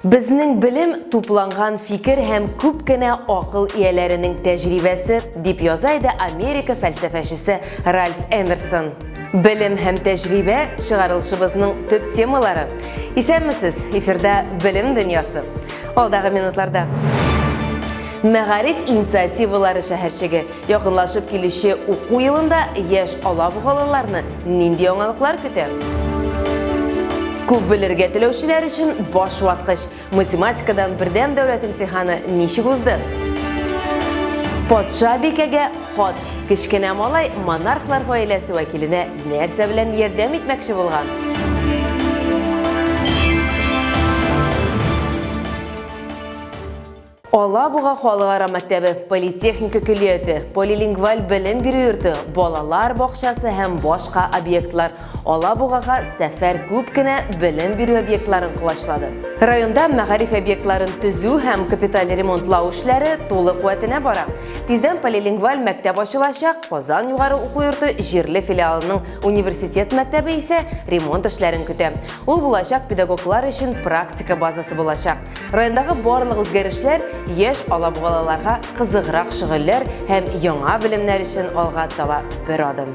Bizning bilim to'plangan fikr ham ko'pgina aql egalarining tajribasi, deb yozadi Amerika falsafachisi Ralph Emerson. Bilim ham tajriba chiqarilishimizning tub temalari. Esanmisiz, efirda bilim dunyosi. Oldagi minutlarda Ma'arif inisiativalari shaharchaga yaqinlashib kelishi o'quv yilida yosh ola-bug'alarni nindi yangiliklar kutadi? Ko'p bilirga tilovchilar uchun bosh vatqish matematikadan birdam davlat imtihoni nechig o'zdi? Podsho bekaga xot kichkina malay monarxlar oilasi vakilini narsa bilan yordam etmoqchi bo'lgan. Ola-Buga xalqaro maktabi, Politexnika kulliyati, polilingval bilim berish yurti, bolalar bog'chasi ham boshqa obyektlar Ola-Bugaga safar ko'pgina bilim berish obyektlarini qulashladi. Rayonda ma'arif obyektlarini tuzuv ham kapital remontlash ishlari to'liq quvvatini bora. Tezdan polilingval maktab ochilajak. Qozon yuqori o'quv yurti Jirli filialining universitet maktabi esa remont ishlarini kutadi. U bo'lajak pedagoglar uchun praktika bazasi bo'lajak. Rayondagi barliq o'zgarishlar yosh ola-bug'alarga qiziqroq shug'ullar ham yangi bilimlar uchun olg'a tava bir odim.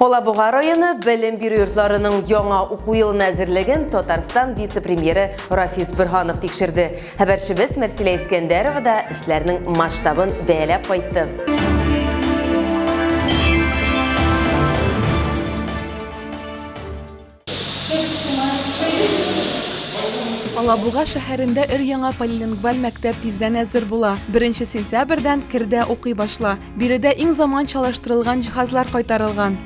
Ola-Buga rayoni bilim berish yurtlarining yangi o'quv yilini hozirlagan Tatariston vitse-premyeri Rafiz Burxonov tekshirdi. Xabarchimiz Marsila Iskandarova da ishlarning masshtabini baholab qo'ydi. Ola-Buga shaharında өр-яңа polilingval maktab tezden hazır bula. 1 sentyabrdan kirda o'qiy boshla. Birida eng zamon chalashtirilgan jihozlar qaytarilgan.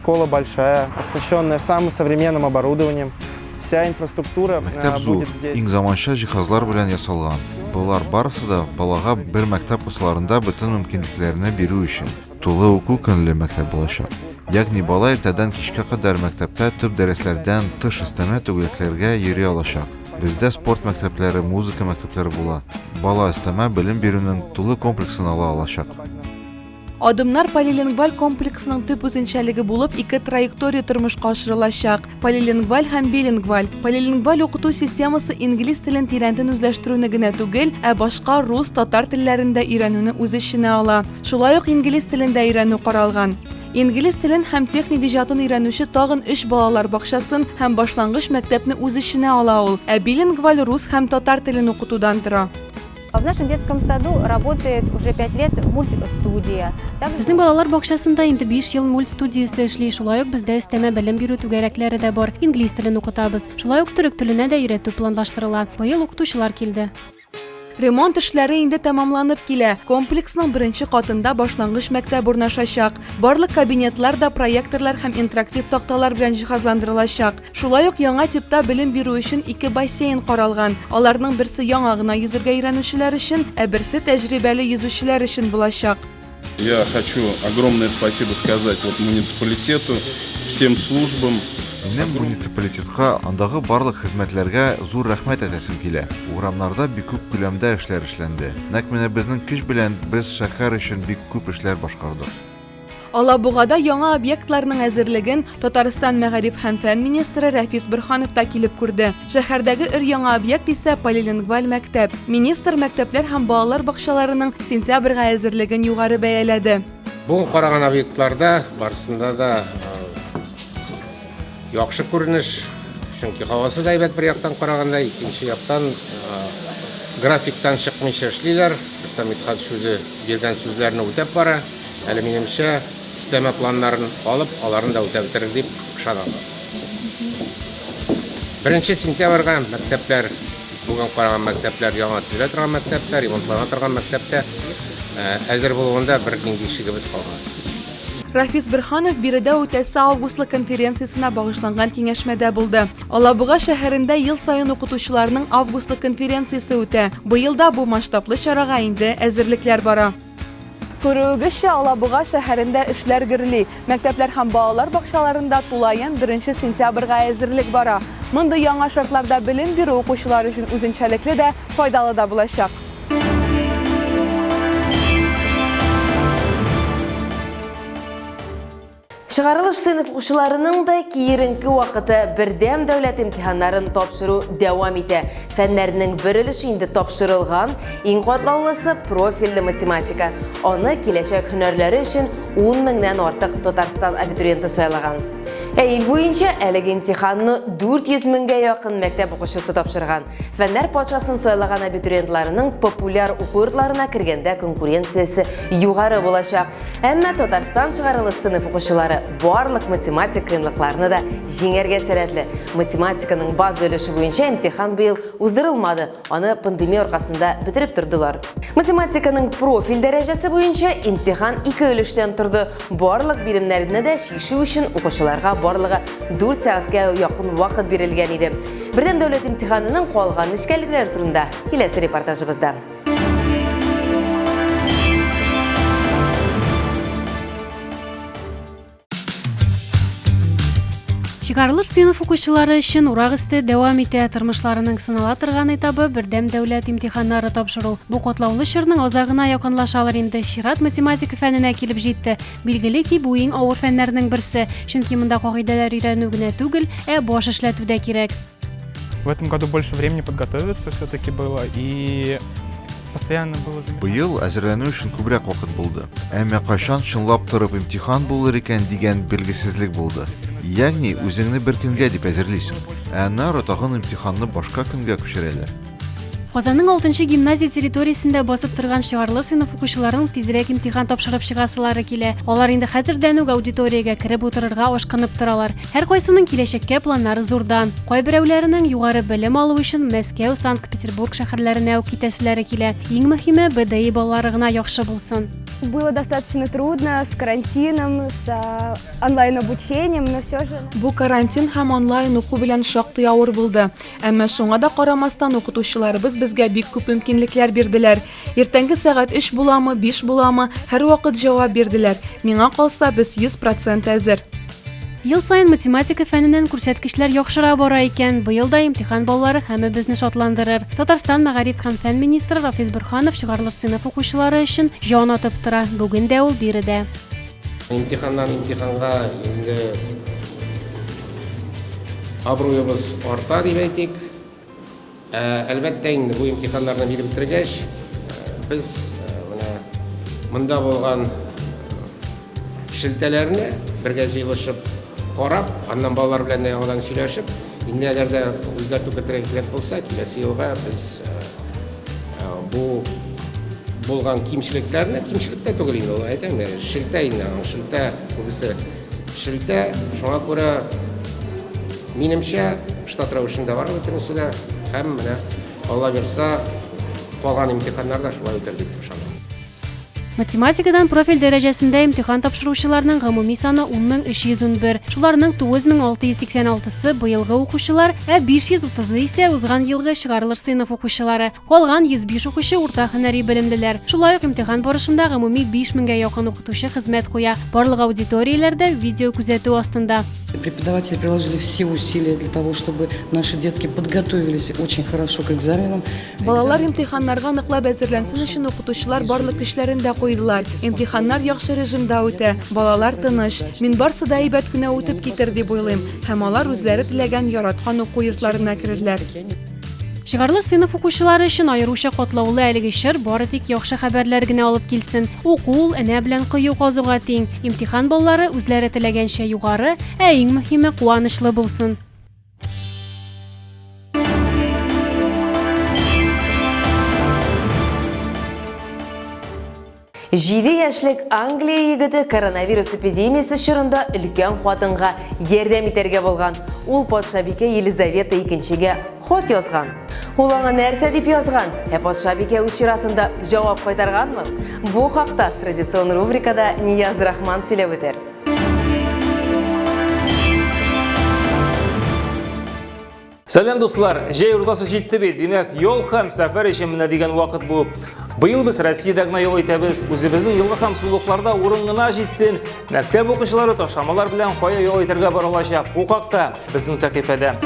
Школа большая, оснащенная самым современным оборудованием. Вся инфраструктура будет здесь. Иң заманча жиһазлар белән ясалган. Булар барысы да балага бер мәктәп кысаларында бөтен мөмкинлекләрне бирү өчен тулы уку көнле мәктәп булачак. Ягъни бала иртәдән кичкә кадәр мәктәптә төп дәресләрдән тыш өстәмә түгәрәкләргә йөри алачак. Бездә спорт мәктәпләре, музыка мәктәпләре була. Бала өстәмә белем бирүнең тулы комплексын ала алачак. Adımlar polilingval kompleksinin tüp үзенчәлеге булып, ике траектория тормышка ашырылачак. Polilingval һәм билингвал. Polilingval укыту системасы инглиз телен тирәнтен үзләштерүне генә түгел, ә башка рус, татар телләрендә өйрәнүне үз эченә ала. Шулай ук инглиз телендә өйрәнү каралган. İngilis телен һәм техник иҗатын өйрәнүче тагын 3 балалар бакчасын һәм башлангыч мәктәпне үз эченә ала ул. Ә билингвал рус һәм татар телен укытудан тора. В нашем детском саду работает уже 5 лет мультстудия. Безнең балалар бакчасында инде 5 ел мультстудиясе эшли. Шулай ук бездә өстәмә белем бирү түгәрәкләре дә бар. Инглиз телен укытабыз. Шулай ук төрек теленә дә өйрәтү планлаштырыла. Быел укытучылар килде. Ремонт эшләре инде тәмамланып килә. Комплексның 1 катында башлангыч мәктәп урнашачак. Барлык кабинетлар да проекторлар һәм интерактив такталар белән җиһазландырылачак. Шулай ук яңа типта белем бирү өчен 2 бассейн каралган. Аларның берсе яңа гына йөзәргә өйрәнүчеләр өчен, ә берсе тәҗрибәле йөзүчеләр өчен булачак. Я хочу огромное спасибо сказать муниципалитету, всем службам. Минем муниципалитетка андагы барлык хезмәтләргә зур рәхмәт әйтәсем килә. Урамнарда бик күп күләмдә эшләр эшләнде. Нәкъ менә безнең көч белән без шәһәр өчен бик күп эшләр башкардык. Ола-Бугада яңа объектларның әзерлеген Татарстан мәгариф һәм фән министры Рафис Бурхонов та килеп күрде. Шәһәрдәге өр-яңа объект исә полилингвал мәктәп. Министр мәктәпләр һәм балалар бакчаларының сентябрьгә әзерлеген югары бәяләде. Бу караган объектларда барысында да яхшы күренеш, чөнки һавасы да әйбәт бер яктан караганда, икенче яктан графиктан чыкмыйча эшлиләр. Рөстәм Митхәтов үзе биргән сүзләрне үтәп бара. Әле минемчә, өстәмә планнарын алып, аларын да үтәп бетерер дип ышанам. 1 сентябрьгә мәктәпләр, бүген караган мәктәпләр, яңа төзелә торган мәктәпләр, ремонтлана торган мәктәптә әзер булганда бер нинди шигебез калган. Рафис Бурхонов биредә үтәсе августлы конференциясына багышланган киңәшмәдә булды. Ола-Буга шәһәрендә ел сайын укытучыларның августлы конференциясе үтә. Быел да бу масштаблы чарага инде әзерлекләр бара. Күрүгезчә, Ола-Буга шәһәрендә эшләр гөрли. Мәктәпләр һәм балалар бакчаларында тулаен 1 сентябрьгә әзерлек бара. Мондый яңа шартларда белем бирү укучылар өчен үзенчәлекле дә, файдалы да булачак. Шығарылыш сынып оқушыларының да кейірінкі уақыты бірдем дәулет имтиханнарын тапшыру дәвам ете. Фәннәрінің бір өлішінде тапшырылған ең қуатлаулысы профильді математика. Оны келешек хүнәрлері үшін 10 меңнен артық Татарстан абитуриенті сайлаған. Ел бойынша әлігі имтиханны 400 меңге яқын мәктәп оқушысы тапшырған. Фәннәр патшасын сайлаған абитуриентларының популяр оқу йортларына кіргенде конкуренциясы юғары болашақ. Әмма Татарстан шығарылыш сынып оқушылары барлық математик қиынлықларны да жеңерге сәләтлі. Математиканың базы өліші бойынша имтихан биыл уздырылмады, оны пандемия арқасында бітіріп тұрдылар. Математиканың профиль дәрәжесі бойынша имтихан 2 өліштен тұрды. Барлық билімләріне де шешу үшін оқушыларға барлығы 4 сағатқа яқын вақыт берілген еді. Бірден дәулет имтиханының қалған нишкәліклер турында келесі репортажыбызда. Шығарылыш сынып оқушылары үшін урак істі дәвам ете, тормышларының сынала тұрған этабы бірдем дәулет имтиханнары тапшыру. Бұл қотлаулы шырның озағына якынлашалар инде. Шират математика фәненә килеп җитте. Билгеле ки, бу иң авыр фәннәрнең берсе, чөнки монда кагыйдәләр өйрәнү генә түгел, баш эшләтү дә кирәк. В этом году больше времени подготовиться все-таки было, и постоянно было замечательно. Быел әзерләнү өчен күбрәк вакыт булды. Әмма кайчан чынлап торып имтихан булыр икән дигән белгесезлек булды. Ягъни үзеңне бер көнгә дип әзерлисең. Аннары тагын имтиханны башка көнгә күчерәләр. Казанның 6-нчы гимназия территориясендә басып торган шығарылыш сыйныф укучыларын тизрәк имтихан тапшырып чыгасылары килә. Алар инде хәзердән үк аудиториягә кереп утырырга ашкынып торалар. Һәр кайсының киләчәккә планнары зурдан. Кайберәүләренең югары белем алу өчен Мәскәү, Санкт-Петербург шәһәрләренә үк китәселәре килә. Иң мөһиме БДИ баллары гына яхшы булсын. Было достаточно трудно с карантином, с онлайн-обучением, но все же... Бу карантин һәм онлайн уку белән шактый авыр булды. Әмма шуңа да карамастан укытучыларыбыз безгә бик күп мөмкинлекләр бирделәр. Иртәнге сәгать 3 буламы, 5 буламы, һәр вакыт җавап бирделәр. Миңа калса, без 100% әзер. Ел сайын математика фәненнән күрсәткечләр яхшыра бара икән. Быел да имтихан баллары һәммәбезне шатландырыр. Татарстан мәгариф һәм фән министры Рафис Бөрханов шығарылыш сыйныф укучылары өчен җан атып тора. Бүген дә ул биредә. Имтиханнан имтиханга инде абруебыз арта дип әйтик. Әлбәттә инде бу имтиханнарны биреп бетергәч, без монда булган шелтәләрне бергә җыелышып карап, аннан балалар белән дә яңадан сөйләшеп, инде әгәрдә үзгәртү кертергә булса, киләсе елга без бу булган кимчелекләрне, кимчелектә түгел инде ул әйтәм, шелтә инде, шелтә күбесе шелтә, шуңа күрә минемчә штат рәвешендә бар бөтенесе дә, һәм менә Алла бирса, калган имтиханнарда шулай үтәр дип ышанам. Математикадан профиль дәрәҗәсендә имтихан тапшыручыларның гомуми саны 10311. Шуларның 9686-сы быелгы укучылар, 530-ы исә узган елгы шығарылыш сыйныф укучылары. Калган 105 укучы урта һөнәри белемлеләр. Шулай ук имтихан барышында гомуми 5000-гә якын укытучы хезмәт куя. Барлык аудиторияләрдә видео күзәтү астында. Преподаватели приложили все усилия для того, чтобы наши детки подготовились очень хорошо к экзаменам. Балалар имтиханнарга ныклап әзерләнсен өчен укытучылар барлык көчләрен дә куйдылар. Имтиханнар яхшы режимда үтә. Балалар тыныч. Мин барсы да әйбәт кенә үтеп китер дип уйлыйм. Һәм алар үзләре теләгән яраткан уку йортларына керерләр. Шығарылыш сыйныф укучылары өчен аеруча катлаулы әлеге чор бары тик яхшы хәбәрләр генә алып килсен. Укул энә белән кыю казуга тиң. Имтихан баллары үзләре теләгәнчә югары, иң мөһиме куанычлы булсын. 7 яшьлек Англия егете коронавирус эпидемиясе чорында өлкән хатынга ярдәм итәргә булган. Ул патшабикә Елизавета II-гә хат язган. Ул аңа нәрсә дип язган? Патшабикә үз чиратында җавап кайтарганмы? Бу хакта традицион рубрикада Нияз Рахман сөйләп үтәр. Сәлем дуслар, җәй уртасы җитте бит. Димәк, юл һәм сәфәр өчен менә дигән вакыт бу. Быел без Россиядә генә юл итәбез. Үзебезнең елгы һәм сулыкларда урын гына җитсен. Мәктәп укучылары ташламалар белән кая юл итәргә бара алачак? Бу хакта безнең сәхифәдә.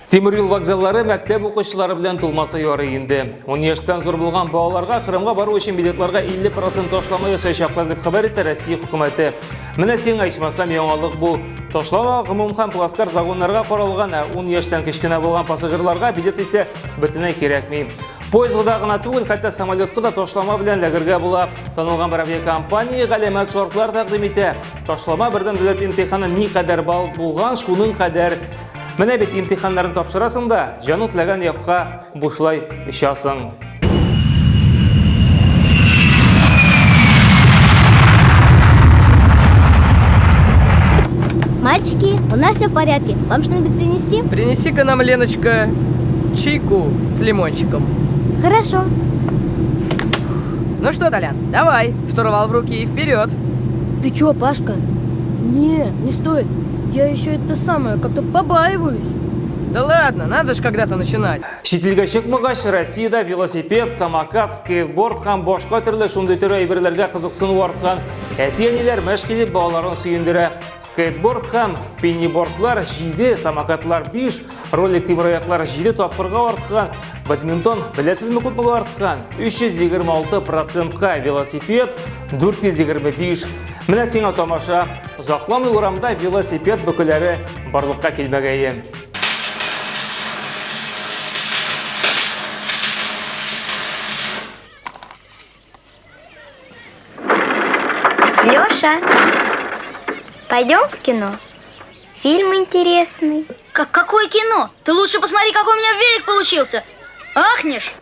Темір юл вокзаллары мәктәп укучылары белән тулмаса ярый инде. 10 яшьтән зур булган балаларга Кырымга бару өчен билетларга 50% ташлама ясаячаклар дип хәбәр итә Россия хөкүмәте. Менә сиңа ичмасам яңалык бу. Ташлама гомумхан пласкар вагоннарга каралган, 10 яшьтән кечкенә булган пассажирларга билет исә бөтенләй кирәкми. Поездда гына түгел, хәтта самолетта да ташлама белән ләгергә була. Танылган бер авиакомпания галәмәт шартлар тәкъдим итә. Ташлама бердән дәүләт имтиханы никадәр бал булган, шуның кадәр. Менә бит имтиханнарын тапшырасың да, җаның теләгән якка бушлай очасың. Мальчики, у нас все в порядке. Вам что-нибудь принести? Принеси-ка нам, Леночка, чайку с лимончиком. Хорошо. Ну что, Толян, давай, штурвал в руки и вперед. Ты чё, Пашка? Не стоит. Я еще это самое, как-то побаиваюсь. Да ладно, надо же когда-то начинать. Шетелгә чыкмагач, Россиядә велосипед, самокат, скейтборд һәм башка төрле шундый төр әйберләргә кызыксыну арткан. Әти-әниләр мәш килеп балаларын сөендерә. Скейтборд һәм пеннибордлар 7, самокатлар 5, ролик тимераяклар 7 тапкырга арткан. Бадминтон беләсезме күпме арткан? 326%-ка велосипед, 425. Менә сиңа тамаша. Узакламый урамда велосипед бөкеләре барлыкка килмәгәе. Лёша, пойдем в кино? Фильм интересный. Какое кино? Ты лучше посмотри, какой у меня велик получился. Ахнешь?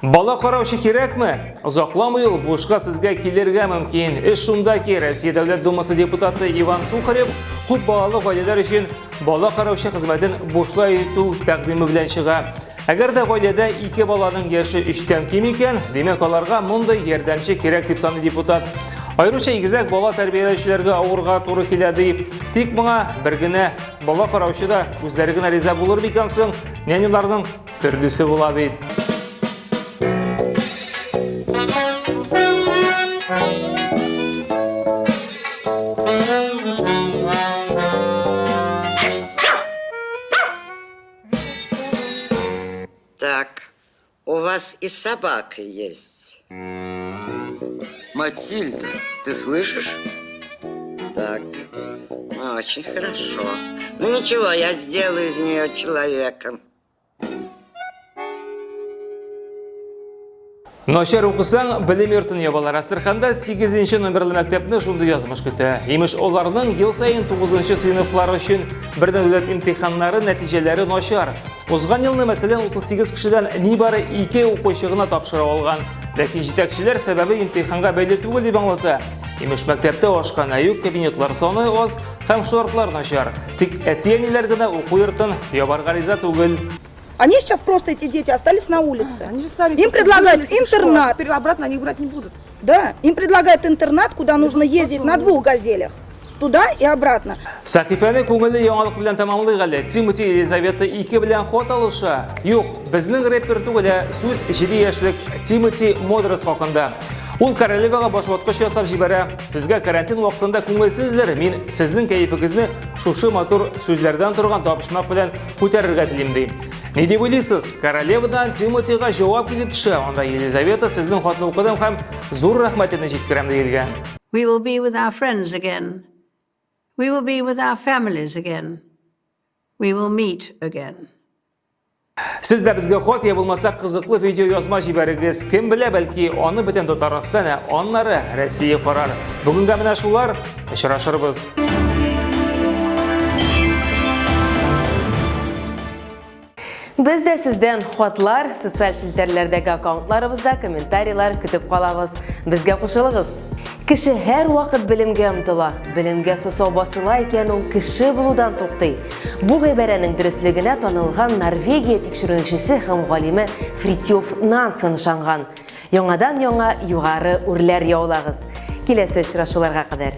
Бала караучы кирәкме? Узакламый ул бушка сезгә килергә мөмкин. Эш шунда ки, Россия Дәүләт Думасы депутаты Иван Сухарев күп балалы гаиләләр өчен бала караучы хезмәтен бушлай итү тәкъдиме белән чыга. Әгәр дә гаиләдә 2 баланың яше 3тән ким икән, демәк аларга мондай ярдәмче кирәк дип саный депутат. Айрыша игезәк бала тәрбияләүчеләргә авырга туры килә дип, тик моңа бер генә бала караучы да үзләре генә риза булыр бикән соң, няняларның төрлесе була бит. Так, у вас и собака есть. Матильда, ты слышишь? Так, очень хорошо. Ну ничего, я сделаю из нее человеком. Начар укысаң, белем йортын ябалар. Астраханда 8-нче номерлы мәктәпне шундый язмыш көтә. Имеш оларның ел сайын 9-нчы сыйныфлар өчен бердән дәүләт имтиханнары нәтиҗәләре начар. Узган елны мәсәлән 38 кешедән нибары 2 укучы гына тапшыра алган. Ләкин җитәкчеләр сәбәбе имтиханга бәйле түгел дип аңлата. Имеш мәктәптә ашхана юк, кабинетлар саны аз һәм шартлар начар. Тик әти-әниләр генә уку йортын ябарга риза түгел. Они сейчас просто, эти дети, остались на улице. Они же сами им предлагают интернат. Теперь обратно они брать не будут. Да, им предлагают интернат, куда нужно ездить на 2 газелях. Туда и обратно. Сәхифәне күңелле яңалык белән тәмамлый әле. Тимати Елизавета 2 белән хат алыша. Юк, безнең рэпер түгел, сүз 7 яшьлек Тимати Модрас хакында. Ул Королевага башваткыч ясап җибәрә. Сезгә карантин вакытында күңелсездер. Мин сезнең кәефегезне шушы матур сүзләрдән торган табышмак белән күтәрергә телим ди. Ни дип уйлыйсыз? Королевадан Тиматига җавап килеп төшә. Анда Елизавета сезнең хатны укыдым һәм зур рәхмәтемне җиткерәм диелгән. We will be with our friends again. We will be with our families again. We will meet again. Сез дә безгә хат я булмаса кызыклы видео язма җибәрегез. Кем белә, бәлки аны бөтен Татарстан, аннары Россия карар. Бүгенгә менә шулар. Очрашырбыз. Biz de sizden хатлар, социаль челтәрләрдәге аккаунтларыбызда комментарийлар көтеп калабыз. Безгә кушылыгыз. Кеше һәр вакыт белемгә омтыла. Белемгә сосау басыла икән ул кеше булудан туктый. Бу гыйбарәнең дөрестлегенә танылган Норвегия тикшерүчесе һәм галиме Фритьёф Нансен ышанган. Яңадан яңа югары үрләр яулагыз. Киләсе очрашуларга кадәр